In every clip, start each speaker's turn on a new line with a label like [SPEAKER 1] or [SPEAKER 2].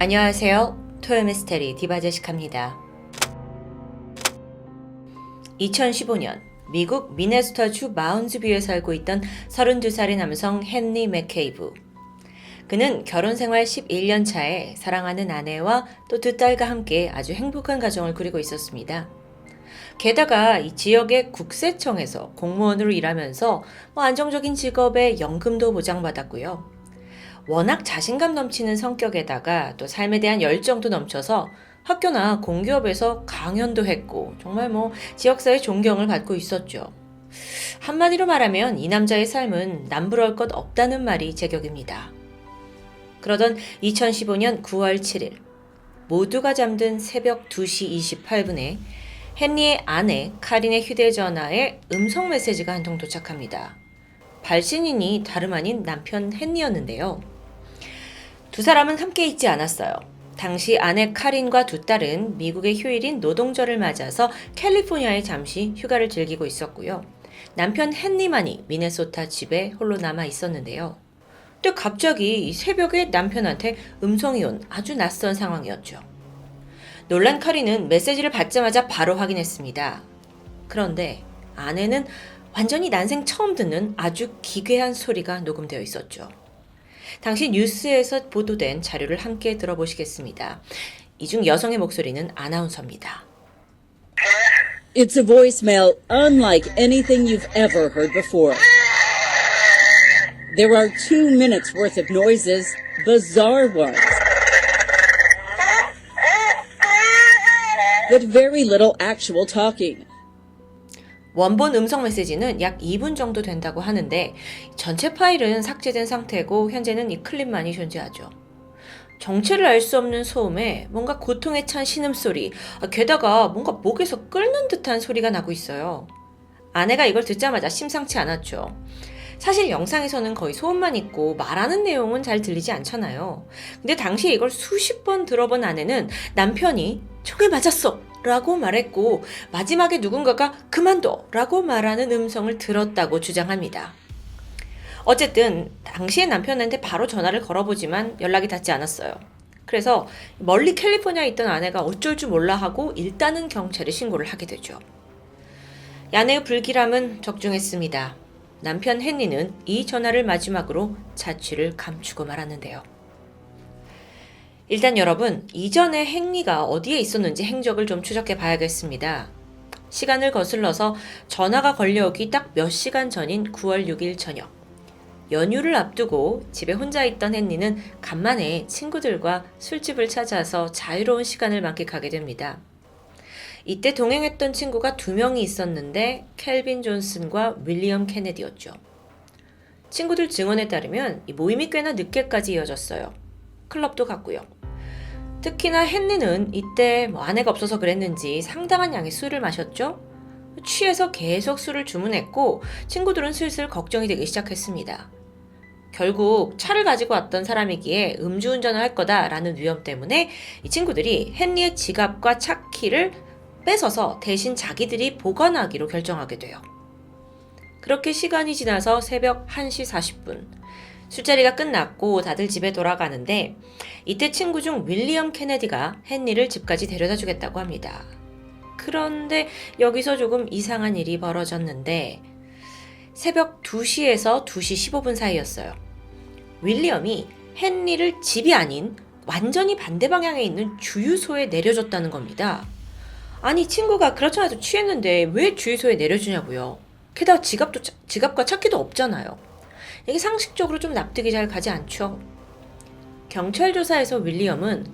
[SPEAKER 1] 안녕하세요. 토요미스테리 디바제시카입니다. 2015년 미국 미네소타주 마운즈뷰에 살고 있던 32살의 남성 헨리 맥케이브. 그는 결혼 생활 11년 차에 사랑하는 아내와 또 두 딸과 함께 아주 행복한 가정을 꾸리고 있었습니다. 게다가 이 지역의 국세청에서 공무원으로 일하면서 안정적인 직업에 연금도 보장받았고요. 워낙 자신감 넘치는 성격에다가 또 삶에 대한 열정도 넘쳐서 학교나 공기업에서 강연도 했고 정말 지역사회 존경을 받고 있었죠. 한마디로 말하면 이 남자의 삶은 남부러울 것 없다는 말이 제격입니다. 그러던 2015년 9월 7일 모두가 잠든 새벽 2시 28분에 헨리의 아내 카린의 휴대전화에 음성 메시지가 한 통 도착합니다. 발신인이 다름 아닌 남편 헨리였는데요. 두 사람은 함께 있지 않았어요. 당시 아내 카린과 두 딸은 미국의 휴일인 노동절을 맞아서 캘리포니아에 잠시 휴가를 즐기고 있었고요. 남편 헨리만이 미네소타 집에 홀로 남아 있었는데요. 근데 갑자기 새벽에 남편한테 음성이 온 아주 낯선 상황이었죠. 놀란 카린은 메시지를 받자마자 바로 확인했습니다. 그런데 아내는 완전히 난생 처음 듣는 아주 기괴한 소리가 녹음되어 있었죠. 당시 뉴스에서 보도된 자료를 함께 들어보시겠습니다. 이 중 여성의 목소리는 아나운서입니다.
[SPEAKER 2] It's a voicemail unlike anything you've ever heard before. There are 2 minutes worth of noises, bizarre ones. But very little actual talking.
[SPEAKER 1] 원본 음성 메시지는 약 2분 정도 된다고 하는데 전체 파일은 삭제된 상태고 현재는 이 클립만이 존재하죠. 정체를 알 수 없는 소음에 뭔가 고통에 찬 신음소리, 게다가 뭔가 목에서 끓는 듯한 소리가 나고 있어요. 아내가 이걸 듣자마자 심상치 않았죠. 사실 영상에서는 거의 소음만 있고 말하는 내용은 잘 들리지 않잖아요. 근데 당시에 이걸 수십 번 들어본 아내는 남편이 총에 맞았어! 라고 말했고 마지막에 누군가가 그만둬! 라고 말하는 음성을 들었다고 주장합니다. 어쨌든 당시에 남편한테 바로 전화를 걸어보지만 연락이 닿지 않았어요. 그래서 멀리 캘리포니아에 있던 아내가 어쩔 줄 몰라 하고 일단은 경찰에 신고를 하게 되죠. 아내의 불길함은 적중했습니다. 남편 헨리는 이 전화를 마지막으로 자취를 감추고 말았는데요. 일단 여러분, 이전에 헨리가 어디에 있었는지 행적을 좀 추적해 봐야겠습니다. 시간을 거슬러서 전화가 걸려오기 딱 몇 시간 전인 9월 6일 저녁. 연휴를 앞두고 집에 혼자 있던 헨리는 간만에 친구들과 술집을 찾아서 자유로운 시간을 만끽하게 됩니다. 이때 동행했던 친구가 2명이 있었는데 켈빈 존슨과 윌리엄 케네디였죠. 친구들 증언에 따르면 이 모임이 꽤나 늦게까지 이어졌어요. 클럽도 갔고요. 특히나 헨리는 이때 아내가 없어서 그랬는지 상당한 양의 술을 마셨죠. 취해서 계속 술을 주문했고 친구들은 슬슬 걱정이 되기 시작했습니다. 결국 차를 가지고 왔던 사람이기에 음주운전을 할 거다라는 위험 때문에 이 친구들이 헨리의 지갑과 차키를 뺏어서 대신 자기들이 보관하기로 결정하게 돼요. 그렇게 시간이 지나서 새벽 1시 40분 술자리가 끝났고 다들 집에 돌아가는데 이때 친구 중 윌리엄 케네디가 헨리를 집까지 데려다 주겠다고 합니다. 그런데 여기서 조금 이상한 일이 벌어졌는데 새벽 2시에서 2시 15분 사이였어요. 윌리엄이 헨리를 집이 아닌 완전히 반대 방향에 있는 주유소에 내려줬다는 겁니다. 아니 친구가 그렇잖아도 취했는데 왜 주유소에 내려주냐고요. 게다가 지갑과 차키도 없잖아요. 이게 상식적으로 좀 납득이 잘 가지 않죠. 경찰 조사에서 윌리엄은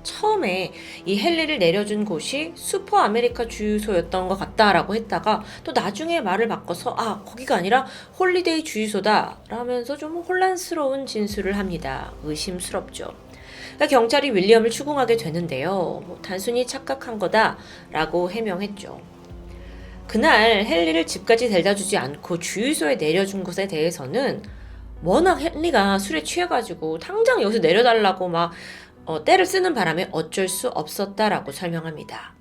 [SPEAKER 1] 처음에 이 헨리를 내려준 곳이 슈퍼 아메리카 주유소였던 것 같다라고 했다가 또 나중에 말을 바꿔서 거기가 아니라 홀리데이 주유소다 라면서 좀 혼란스러운 진술을 합니다. 의심스럽죠. 그러니까 경찰이 윌리엄을 추궁하게 되는데요. 단순히 착각한 거다라고 해명했죠. 그날 헨리를 집까지 데려다 주지 않고 주유소에 내려준 것에 대해서는 워낙 헨리가 술에 취해가지고 당장 여기서 내려달라고 때를 쓰는 바람에 어쩔 수 없었다라고 설명합니다.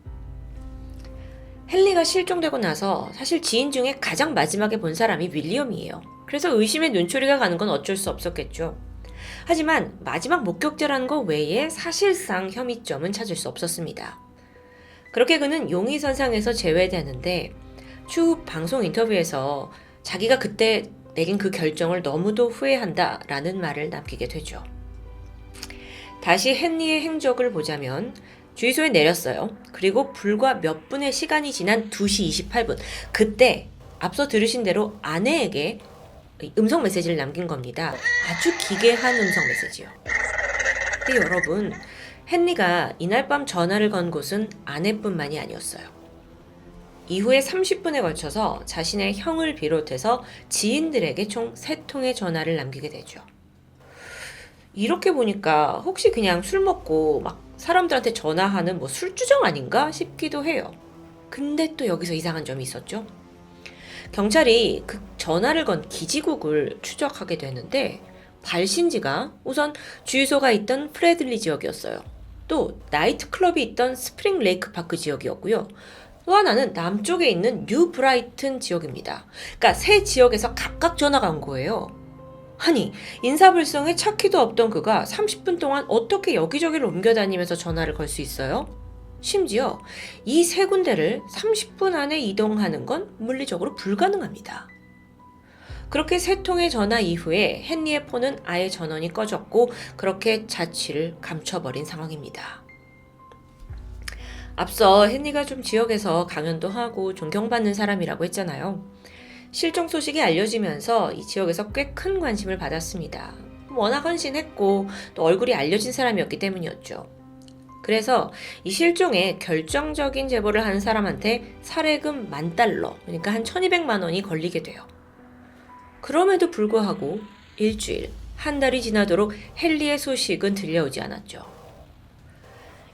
[SPEAKER 1] 헨리가 실종되고 나서 사실 지인 중에 가장 마지막에 본 사람이 윌리엄이에요. 그래서 의심의 눈초리가 가는 건 어쩔 수 없었겠죠. 하지만 마지막 목격자라는 것 외에 사실상 혐의점은 찾을 수 없었습니다. 그렇게 그는 용의선상에서 제외되는데 추후 방송 인터뷰에서 자기가 그때 내린 그 결정을 너무도 후회한다라는 말을 남기게 되죠. 다시 헨리의 행적을 보자면 주유소에 내렸어요. 그리고 불과 몇 분의 시간이 지난 2시 28분. 그때 앞서 들으신 대로 아내에게 음성 메시지를 남긴 겁니다. 아주 기괴한 음성 메시지요. 근데 여러분, 헨리가 이날 밤 전화를 건 곳은 아내뿐만이 아니었어요. 이후에 30분에 걸쳐서 자신의 형을 비롯해서 지인들에게 총 3통의 전화를 남기게 되죠. 이렇게 보니까 혹시 그냥 술 먹고 막 사람들한테 전화하는 뭐 술주정 아닌가 싶기도 해요. 근데 또 여기서 이상한 점이 있었죠. 경찰이 그 전화를 건 기지국을 추적하게 되는데 발신지가 우선 주유소가 있던 프레들리 지역이었어요. 또 나이트클럽이 있던 스프링 레이크 파크 지역이었고요. 또 하나는 남쪽에 있는 뉴 브라이튼 지역입니다. 그러니까 세 지역에서 각각 전화가 온 거예요. 아니, 인사불성에 차키도 없던 그가 30분 동안 어떻게 여기저기를 옮겨다니면서 전화를 걸 수 있어요? 심지어 이 세 군데를 30분 안에 이동하는 건 물리적으로 불가능합니다. 그렇게 3통의 전화 이후에 헨리의 폰은 아예 전원이 꺼졌고 그렇게 자취를 감춰버린 상황입니다. 앞서 헨리가 좀 지역에서 강연도 하고 존경받는 사람이라고 했잖아요. 실종 소식이 알려지면서 이 지역에서 꽤 큰 관심을 받았습니다. 워낙 헌신했고 또 얼굴이 알려진 사람이었기 때문이었죠. 그래서 이 실종에 결정적인 제보를 한 사람한테 살해금 $10,000, 그러니까 한 1,200만 원이 걸리게 돼요. 그럼에도 불구하고 일주일, 한 달이 지나도록 헨리의 소식은 들려오지 않았죠.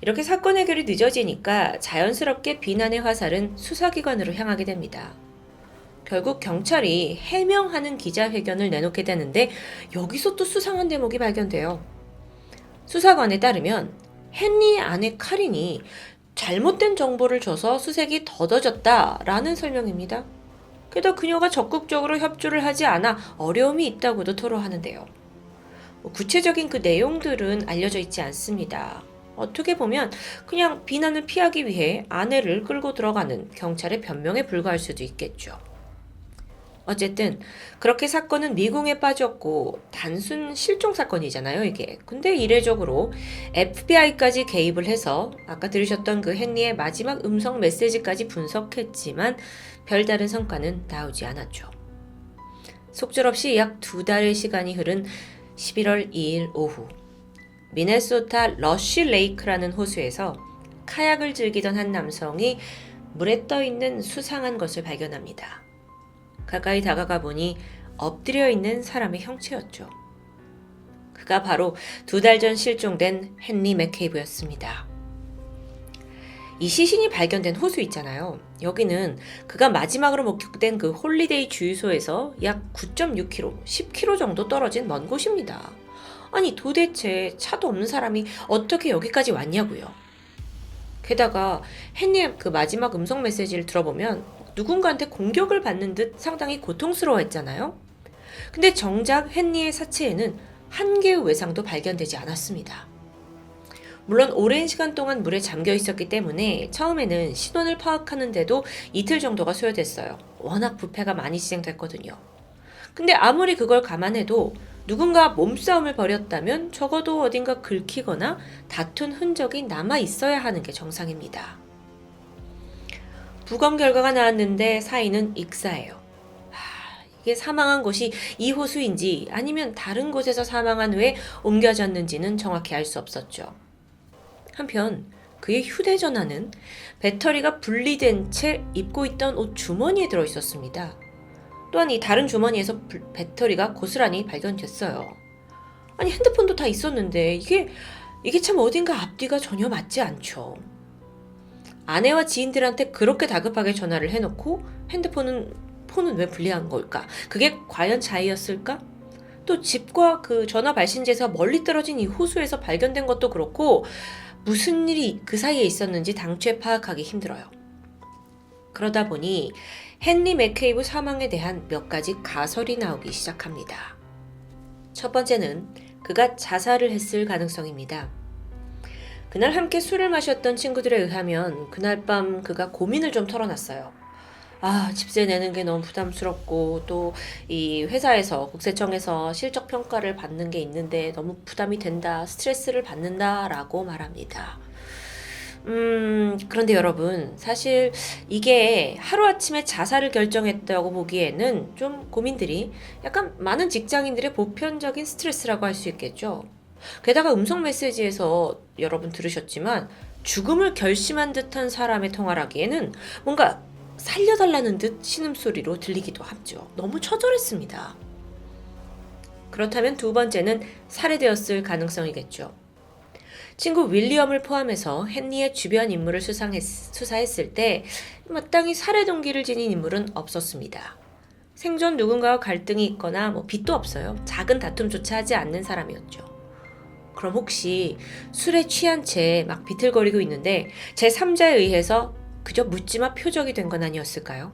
[SPEAKER 1] 이렇게 사건 해결이 늦어지니까 자연스럽게 비난의 화살은 수사기관으로 향하게 됩니다. 결국 경찰이 해명하는 기자회견을 내놓게 되는데 여기서 또 수상한 대목이 발견돼요. 수사관에 따르면 헨리의 아내 카린이 잘못된 정보를 줘서 수색이 더뎌졌다라는 설명입니다. 게다가 그녀가 적극적으로 협조를 하지 않아 어려움이 있다고도 토로하는데요. 구체적인 그 내용들은 알려져 있지 않습니다. 어떻게 보면 그냥 비난을 피하기 위해 아내를 끌고 들어가는 경찰의 변명에 불과할 수도 있겠죠. 어쨌든 그렇게 사건은 미궁에 빠졌고 단순 실종 사건이잖아요, 이게. 근데 이례적으로 FBI까지 개입을 해서 아까 들으셨던 그 헨리의 마지막 음성 메시지까지 분석했지만 별다른 성과는 나오지 않았죠. 속절없이 약 2달의 시간이 흐른 11월 2일 오후 미네소타 러쉬 레이크라는 호수에서 카약을 즐기던 한 남성이 물에 떠있는 수상한 것을 발견합니다. 가까이 다가가 보니 엎드려 있는 사람의 형체였죠. 그가 바로 2달 전 실종된 헨리 맥케이브였습니다. 이 시신이 발견된 호수 있잖아요. 여기는 그가 마지막으로 목격된 그 홀리데이 주유소에서 약 9.6km, 10km 정도 떨어진 먼 곳입니다. 아니 도대체 차도 없는 사람이 어떻게 여기까지 왔냐고요. 게다가 헨리의 그 마지막 음성 메시지를 들어보면 누군가한테 공격을 받는 듯 상당히 고통스러워했잖아요. 근데 정작 헨리의 사체에는 한 개의 외상도 발견되지 않았습니다. 물론 오랜 시간 동안 물에 잠겨 있었기 때문에 처음에는 신원을 파악하는데도 이틀 정도가 소요됐어요. 워낙 부패가 많이 시행됐거든요. 근데 아무리 그걸 감안해도 누군가 몸싸움을 벌였다면 적어도 어딘가 긁히거나 다툰 흔적이 남아 있어야 하는 게 정상입니다. 부검 결과가 나왔는데 사인은 익사예요. 이게 사망한 곳이 이 호수인지 아니면 다른 곳에서 사망한 후에 옮겨졌는지는 정확히 알 수 없었죠. 한편 그의 휴대전화는 배터리가 분리된 채 입고 있던 옷 주머니에 들어있었습니다. 또한 이 다른 주머니에서 배터리가 고스란히 발견됐어요. 아니 핸드폰도 다 있었는데 이게 참 어딘가 앞뒤가 전혀 맞지 않죠. 아내와 지인들한테 그렇게 다급하게 전화를 해놓고 폰은 왜 분리한 걸까? 그게 과연 자의였을까? 또 집과 그 전화 발신지에서 멀리 떨어진 이 호수에서 발견된 것도 그렇고 무슨 일이 그 사이에 있었는지 당최 파악하기 힘들어요. 그러다 보니 헨리 맥케이브 사망에 대한 몇 가지 가설이 나오기 시작합니다. 첫 번째는 그가 자살을 했을 가능성입니다. 그날 함께 술을 마셨던 친구들에 의하면 그날 밤 그가 고민을 좀 털어놨어요. 집세 내는 게 너무 부담스럽고 또 이 회사에서 국세청에서 실적 평가를 받는 게 있는데 너무 부담이 된다, 스트레스를 받는다라고 말합니다. 그런데 여러분, 사실 이게 하루아침에 자살을 결정했다고 보기에는 좀 고민들이 약간 많은 직장인들의 보편적인 스트레스라고 할 수 있겠죠. 게다가 음성 메시지에서 여러분 들으셨지만 죽음을 결심한 듯한 사람의 통화라기에는 뭔가 살려달라는 듯 신음소리로 들리기도 하죠. 너무 처절했습니다. 그렇다면 두 번째는 살해되었을 가능성이겠죠. 친구 윌리엄을 포함해서 헨리의 주변 인물을 수사했을 때 마땅히 살해 동기를 지닌 인물은 없었습니다. 생전 누군가와 갈등이 있거나 빚도 없어요. 작은 다툼조차 하지 않는 사람이었죠. 그럼 혹시 술에 취한 채 막 비틀거리고 있는데 제3자에 의해서 그저 묻지마 표적이 된 건 아니었을까요?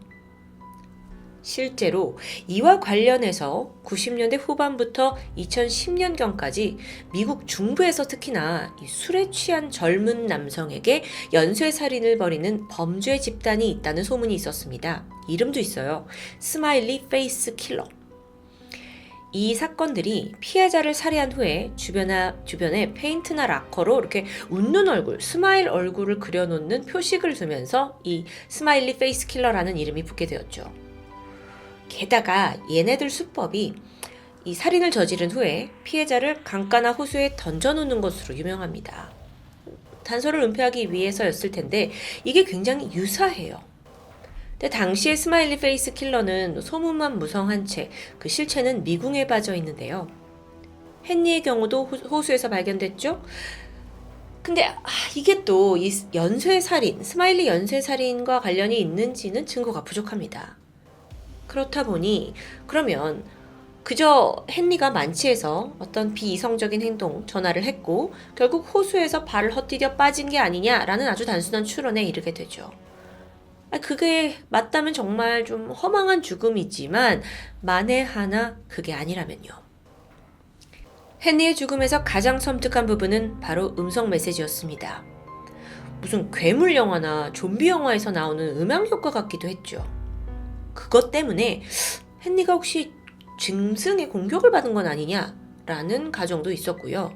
[SPEAKER 1] 실제로 이와 관련해서 90년대 후반부터 2010년경까지 미국 중부에서 특히나 이 술에 취한 젊은 남성에게 연쇄살인을 벌이는 범죄 집단이 있다는 소문이 있었습니다. 이름도 있어요. 스마일리 페이스 킬러. 이 사건들이 피해자를 살해한 후에 주변에 페인트나 락커로 이렇게 웃는 얼굴, 스마일 얼굴을 그려놓는 표식을 두면서 이 스마일리 페이스 킬러라는 이름이 붙게 되었죠. 게다가 얘네들 수법이 이 살인을 저지른 후에 피해자를 강가나 호수에 던져놓는 것으로 유명합니다. 단서를 은폐하기 위해서였을 텐데 이게 굉장히 유사해요. 근데 당시의 스마일리 페이스 킬러는 소문만 무성한 채 그 실체는 미궁에 빠져 있는데요. 헨리의 경우도 호수에서 발견됐죠? 근데 이게 또 이 연쇄살인, 스마일리 연쇄살인과 관련이 있는지는 증거가 부족합니다. 그렇다 보니 그러면 그저 헨리가 만취해서 어떤 비이성적인 행동, 전화를 했고 결국 호수에서 발을 헛디뎌 빠진 게 아니냐라는 아주 단순한 추론에 이르게 되죠. 그게 맞다면 정말 좀 허망한 죽음이지만 만에 하나 그게 아니라면요. 헨리의 죽음에서 가장 섬뜩한 부분은 바로 음성 메시지였습니다. 무슨 괴물 영화나 좀비 영화에서 나오는 음향 효과 같기도 했죠. 그것 때문에 헨리가 혹시 짐승의 공격을 받은 건 아니냐라는 가정도 있었고요.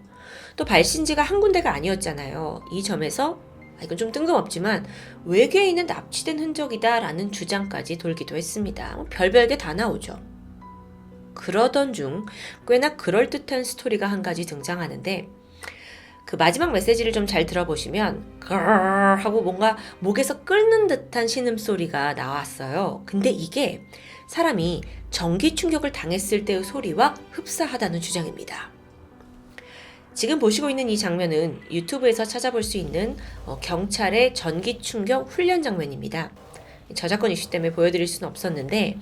[SPEAKER 1] 또 발신지가 한 군데가 아니었잖아요. 이 점에서 이건 좀 뜬금없지만 외계인은 납치된 흔적이다 라는 주장까지 돌기도 했습니다. 별별 게 다 나오죠. 그러던 중 꽤나 그럴듯한 스토리가 한 가지 등장하는데 그 마지막 메시지를 좀 잘 들어보시면 그르르 하고 뭔가 목에서 끓는 듯한 신음소리가 나왔어요. 근데 이게 사람이 전기 충격을 당했을 때의 소리와 흡사하다는 주장입니다. 지금 보시고 있는 이 장면은 유튜브에서 찾아볼 수 있는 경찰의 전기 충격 훈련 장면입니다. 저작권 이슈 때문에 보여드릴 수는 없었는데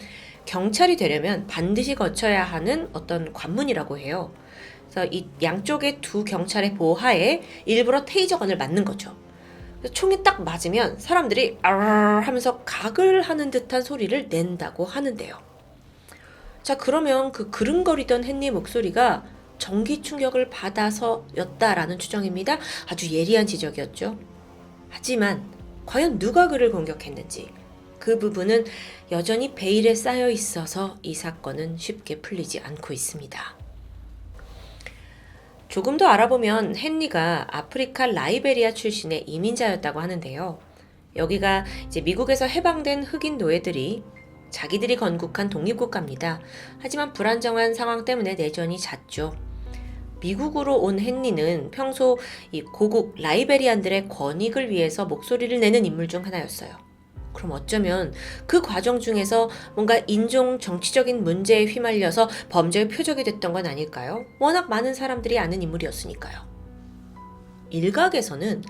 [SPEAKER 1] 경찰이 되려면 반드시 거쳐야 하는 어떤 관문이라고 해요. 그래서 이 양쪽의 두 경찰의 보하에 일부러 테이저건을 맞는 거죠. 총이 딱 맞으면 사람들이 아르르 하면서 각을 하는 듯한 소리를 낸다고 하는데요. 자, 그러면 그 그릉거리던 헨리의 목소리가 전기 충격을 받아서였다라는 추정입니다. 아주 예리한 지적이었죠. 하지만 과연 누가 그를 공격했는지 그 부분은 여전히 베일에 쌓여 있어서 이 사건은 쉽게 풀리지 않고 있습니다. 조금 더 알아보면 헨리가 아프리카 라이베리아 출신의 이민자였다고 하는데요. 여기가 이제 미국에서 해방된 흑인 노예들이 자기들이 건국한 독립국가입니다. 하지만 불안정한 상황 때문에 내전이 잦죠. 미국으로 온 헨리는 평소 이 고국 라이베리안들의 권익을 위해서 목소리를 내는 인물 중 하나였어요. 그럼 어쩌면 그 과정 중에서 뭔가 인종 정치적인 문제에 휘말려서 범죄의 표적이 됐던 건 아닐까요? 워낙 많은 사람들이 아는 인물이었으니까요. 일각에서는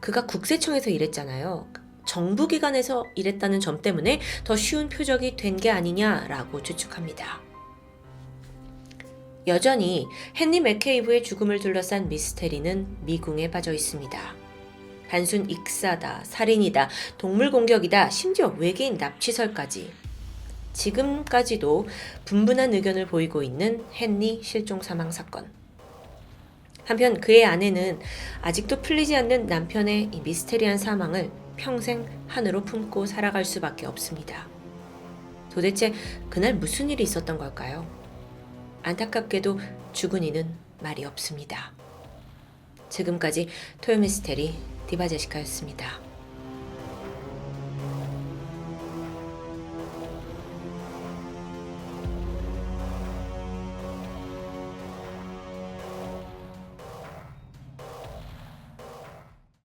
[SPEAKER 1] 그가 국세청에서 일했잖아요. 정부기관에서 일했다는 점 때문에 더 쉬운 표적이 된 게 아니냐라고 추측합니다. 여전히 헨리 맥케이브의 죽음을 둘러싼 미스테리는 미궁에 빠져 있습니다. 단순 익사다, 살인이다, 동물 공격이다, 심지어 외계인 납치설까지. 지금까지도 분분한 의견을 보이고 있는 헨리 실종 사망 사건. 한편 그의 아내는 아직도 풀리지 않는 남편의 이 미스테리한 사망을 평생 한으로 품고 살아갈 수밖에 없습니다. 도대체 그날 무슨 일이 있었던 걸까요? 안타깝게도 죽은 이는 말이 없습니다. 지금까지 토요미스테리 디바제시카였습니다.